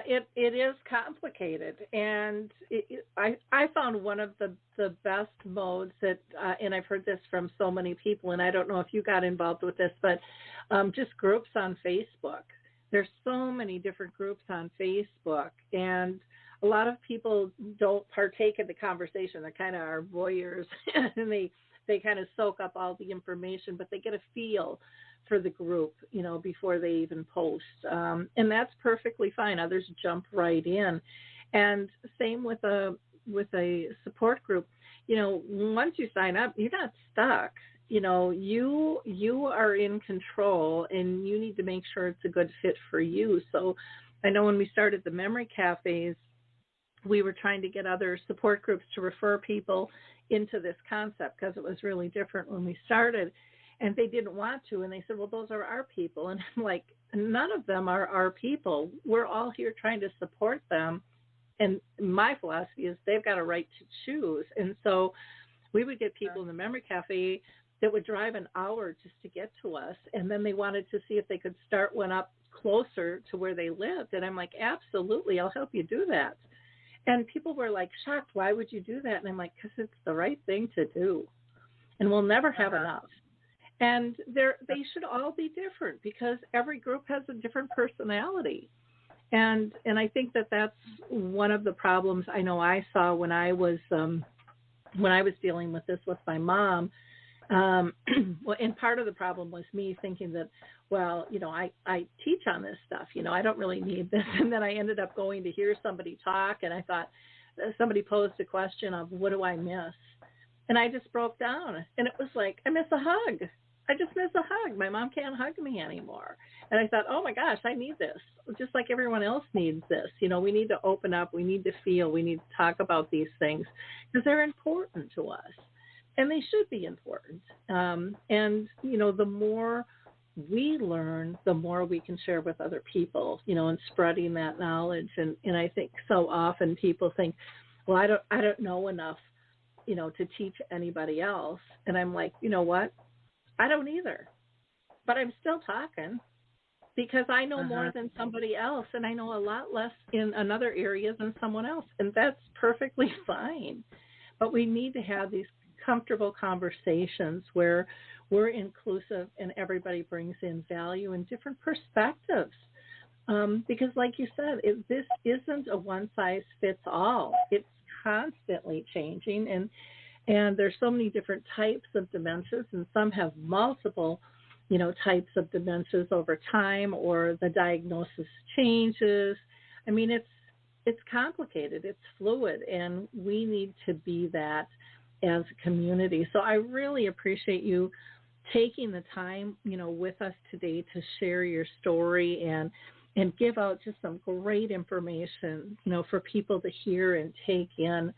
[SPEAKER 2] it is complicated, and I found one of the best modes that, and I've heard this from so many people, and I don't know if you got involved with this, but just groups on Facebook. There's so many different groups on Facebook, and a lot of people don't partake in the conversation. They kind of are voyeurs, and they they kind of soak up all the information, but they get a feel for the group, before they even post. And that's perfectly fine. Others jump right in. And same with a support group. Once you sign up, you're not stuck. You are in control, and you need to make sure it's a good fit for you. So I know when we started the memory cafes, we were trying to get other support groups to refer people into this concept because it was really different when we started, and they didn't want to. And they said, well, those are our people. And I'm like, none of them are our people. We're all here trying to support them. And my philosophy is they've got a right to choose. And so we would get people in the memory cafe that would drive an hour just to get to us. And then they wanted to see if they could start one up closer to where they lived. And I'm like, absolutely, I'll help you do that. And people were like shocked, why would you do that? And I'm like, because it's the right thing to do. And we'll never have enough. And they should all be different because every group has a different personality. And I think that that's one of the problems I know I saw when I was dealing with this with my mom. Well, and part of the problem was me thinking that, well, I teach on this stuff, I don't really need this. And then I ended up going to hear somebody talk, and I thought somebody posed a question of, what do I miss? And I just broke down, and it was like, I miss a hug. I just miss a hug. My mom can't hug me anymore. And I thought, oh my gosh, I need this. Just like everyone else needs this. We need to open up. We need to feel. We need to talk about these things because they're important to us. And they should be important. And the more we learn, the more we can share with other people, and spreading that knowledge. And I think so often people think, well, I don't know enough, to teach anybody else. And I'm like, you know what? I don't either. But I'm still talking because I know more than somebody else, and I know a lot less in another area than someone else. And that's perfectly fine. But we need to have these comfortable conversations where we're inclusive and everybody brings in value and different perspectives. Because like you said, this isn't a one-size-fits-all. It's constantly changing, and there's so many different types of dementias, and some have multiple, types of dementias over time, or the diagnosis changes. I mean, it's complicated, it's fluid, and we need to be that as a community. So I really appreciate you taking the time, with us today to share your story and give out just some great information, for people to hear and take in.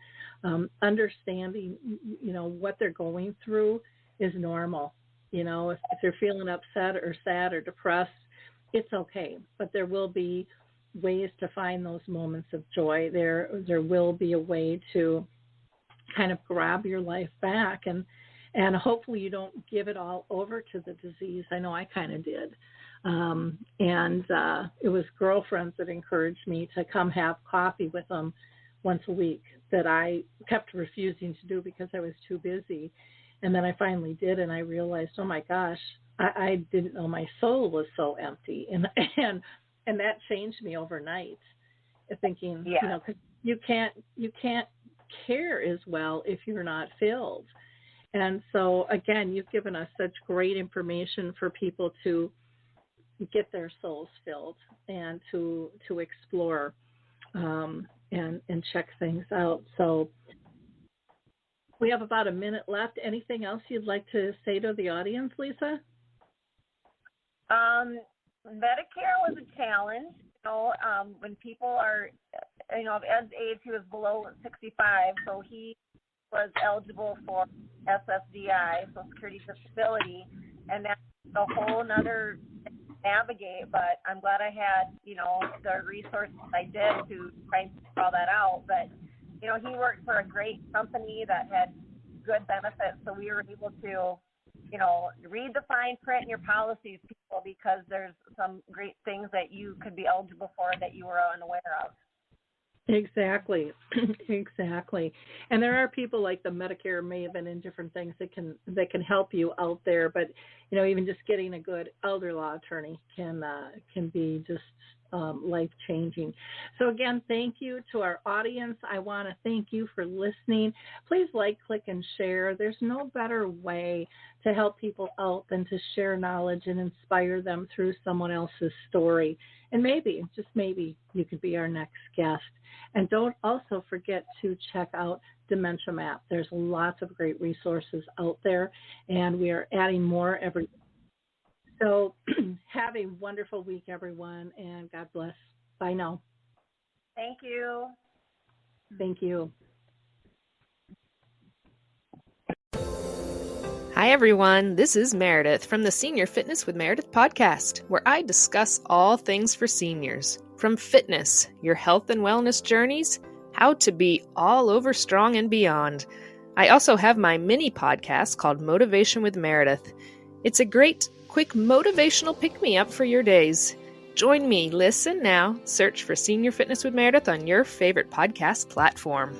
[SPEAKER 2] Understanding, what they're going through is normal. If they're feeling upset or sad or depressed, it's okay. But there will be ways to find those moments of joy. There will be a way to kind of grab your life back, and hopefully you don't give it all over to the disease. I know I kind of did. It was girlfriends that encouraged me to come have coffee with them once a week that I kept refusing to do because I was too busy. And then I finally did, and I realized, oh my gosh, I didn't know my soul was so empty. And that changed me overnight, thinking, cause you can't care as well if you're not filled. And so again, you've given us such great information for people to get their souls filled and to explore and check things out. So we have about a minute left. Anything else you'd like to say to the audience, Lisa?
[SPEAKER 4] Medicare was a challenge. When people are, of Ed's age, he was below 65, so he was eligible for SSDI, Social Security Disability, and that's a whole nother navigate. But I'm glad I had, the resources I did to try and figure all that out. But, he worked for a great company that had good benefits, so we were able to, read the fine print in your policies, people, because there's some great things that you could be eligible for that you were unaware of.
[SPEAKER 2] Exactly. Exactly. And there are people like the Medicare Maven and different things that can help you out there. But, even just getting a good elder law attorney can be just life-changing. So again, thank you to our audience. I want to thank you for listening. Please like, click, and share. There's no better way to help people out than to share knowledge and inspire them through someone else's story. And maybe, just maybe, you could be our next guest. And don't also forget to check out Dementia Map. There's lots of great resources out there, and we are adding more every week. So have a wonderful week, everyone, and God bless. Bye now.
[SPEAKER 4] Thank you.
[SPEAKER 2] Thank you.
[SPEAKER 5] Hi, everyone. This is Meredith from the Senior Fitness with Meredith podcast, where I discuss all things for seniors, from fitness, your health and wellness journeys, how to be all over strong and beyond. I also have my mini podcast called Motivation with Meredith. It's a great, quick motivational pick-me-up for your days. Join me, listen now, search for Senior Fitness with Meredith on your favorite podcast platform.